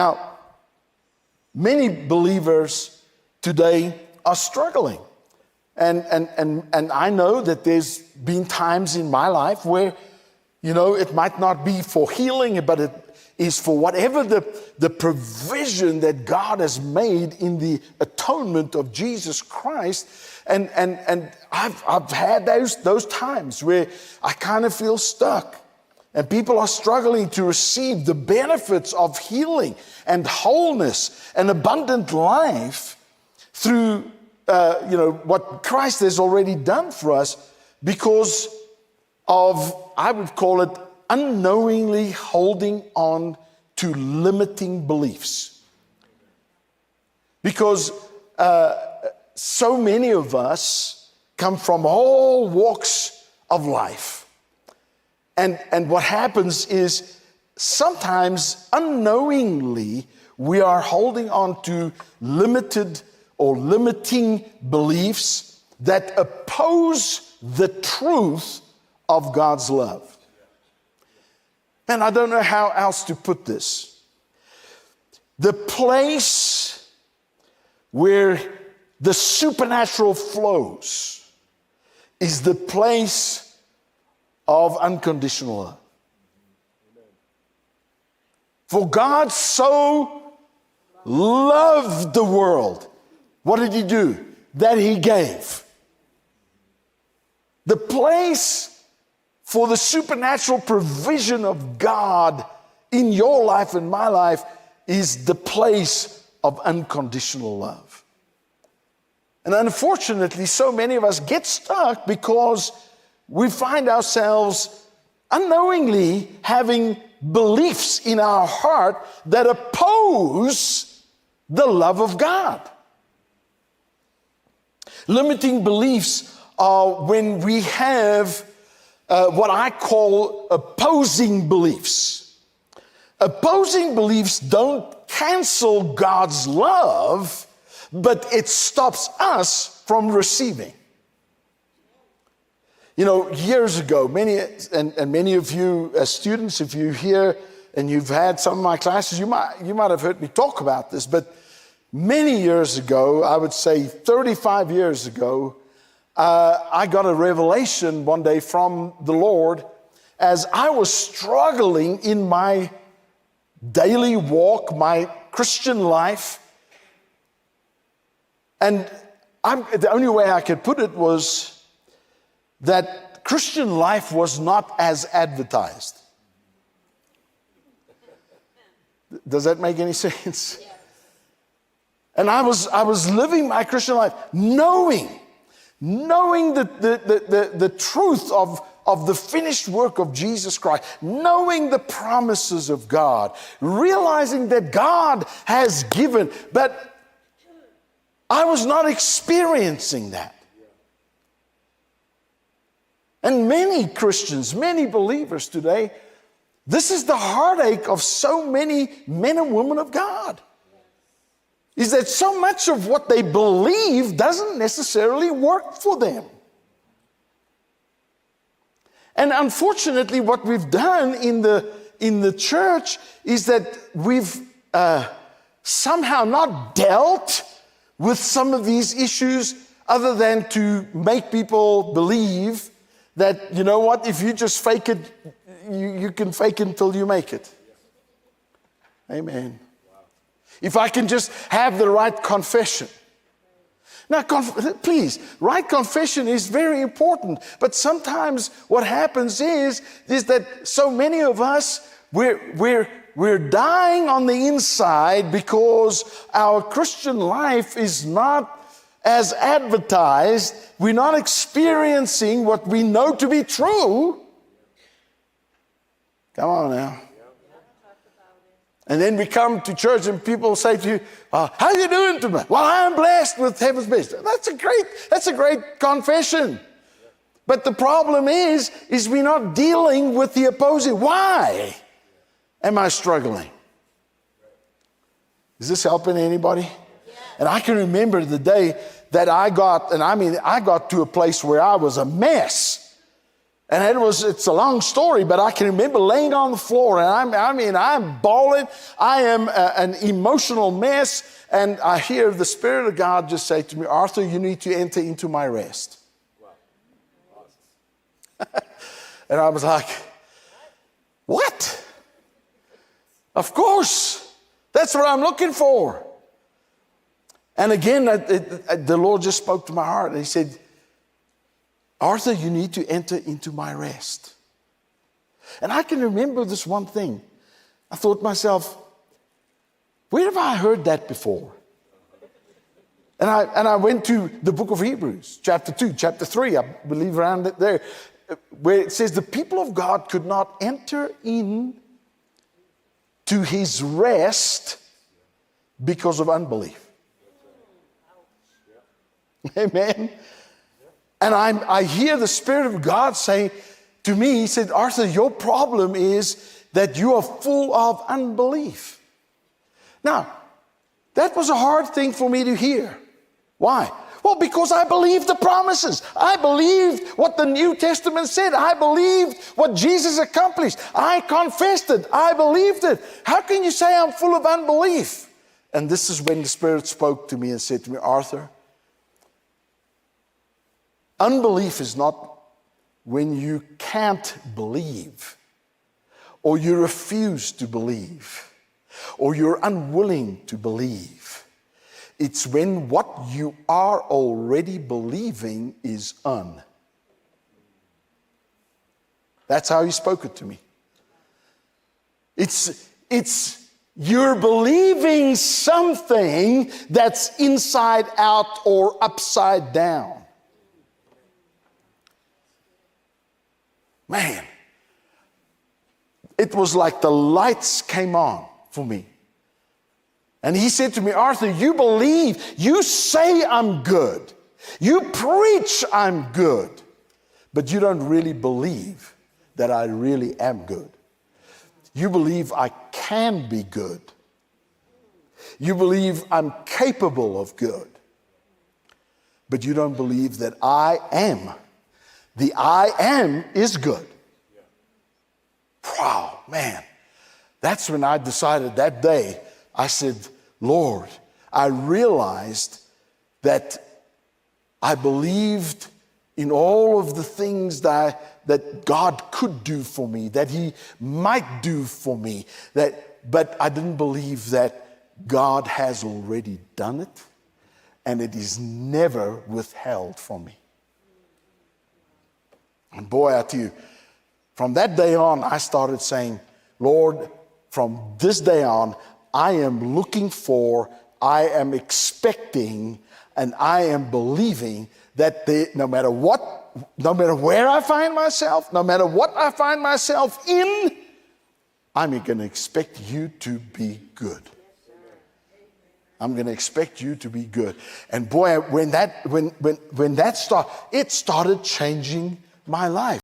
Now, many believers today are struggling. And I know that there's been times in my life where, it might not be for healing, but it is for whatever the provision that God has made in the atonement of Jesus Christ. And I've had those times where I kind of feel stuck. And people are struggling to receive the benefits of healing and wholeness and abundant life through, what Christ has already done for us because of, I would call it, unknowingly holding on to limiting beliefs. Because so many of us come from all walks of life. And what happens is sometimes unknowingly we are holding on to limited or limiting beliefs that oppose the truth of God's love. And I don't know how else to put this. The place where the supernatural flows is the place of unconditional love. For God so loved the world. What did he do? That he gave. The place for the supernatural provision of God in your life and my life is the place of unconditional love. And unfortunately, so many of us get stuck because we find ourselves unknowingly having beliefs in our heart that oppose the love of God. Limiting beliefs are when we have what I call opposing beliefs. Opposing beliefs don't cancel God's love, but it stops us from receiving. Years ago, many of you as students, if you're here and you've had some of my classes, you might have heard me talk about this, but many years ago, I would say 35 years ago, I got a revelation one day from the Lord as I was struggling in my daily walk, my Christian life. And the only way I could put it was that Christian life was not as advertised. Does that make any sense? Yes. And I was living my Christian life knowing the truth of the finished work of Jesus Christ, knowing the promises of God, realizing that God has given, but I was not experiencing that. And many Christians, many believers today, this is the heartache of so many men and women of God, is that so much of what they believe doesn't necessarily work for them. And unfortunately, what we've done in the church is that we've somehow not dealt with some of these issues other than to make people believe that, if you just fake it, you can fake it until you make it. Amen. If I can just have the right confession. Now, please, right confession is very important. But sometimes what happens is that so many of us, we're dying on the inside because our Christian life is not as advertised. We're not experiencing what we know to be true. Come on now. And then we come to church and people say to you, how are you doing tonight? Well, I'm blessed with heaven's best. That's a great confession. But the problem is we're not dealing with the opposing. Why am I struggling? Is this helping anybody? And I can remember the day that I got to a place where I was a mess. And it's a long story, but I can remember laying on the floor, and I'm bawling. I am an emotional mess. And I hear the Spirit of God just say to me, Arthur, you need to enter into my rest. Wow. And I was like, what? Of course. That's what I'm looking for. And again, the Lord just spoke to my heart, and he said, Arthur, you need to enter into my rest. And I can remember this one thing. I thought to myself, where have I heard that before? And I went to the book of Hebrews, chapter 2, chapter 3, I believe around it there, where it says the people of God could not enter in to his rest because of unbelief. Amen. And I hear the Spirit of God saying to me, he said, Arthur, your problem is that you are full of unbelief. Now, that was a hard thing for me to hear. Why? Well, because I believed the promises. I believed what the New Testament said. I believed what Jesus accomplished. I confessed it. I believed it. How can you say I'm full of unbelief? And this is when the Spirit spoke to me and said to me, Arthur, unbelief is not when you can't believe, or you refuse to believe, or you're unwilling to believe. It's when what you are already believing is un. That's how he spoke it to me. It's you're believing something that's inside out or upside down. Man, it was like the lights came on for me. And he said to me, Arthur, you believe, you say I'm good. You preach I'm good. But you don't really believe that I really am good. You believe I can be good. You believe I'm capable of good. But you don't believe that I am. The I am is good. Wow, man. That's when I decided that day, I said, Lord, I realized that I believed in all of the things that God could do for me, that he might do for me, but I didn't believe that God has already done it, and it is never withheld from me. And boy, I tell you, from that day on, I started saying, Lord, from this day on, I am looking for, I am expecting, and I am believing that no matter where I find myself, no matter what I find myself in, I'm going to expect you to be good. I'm going to expect you to be good. And boy, when that started, it started changing my life.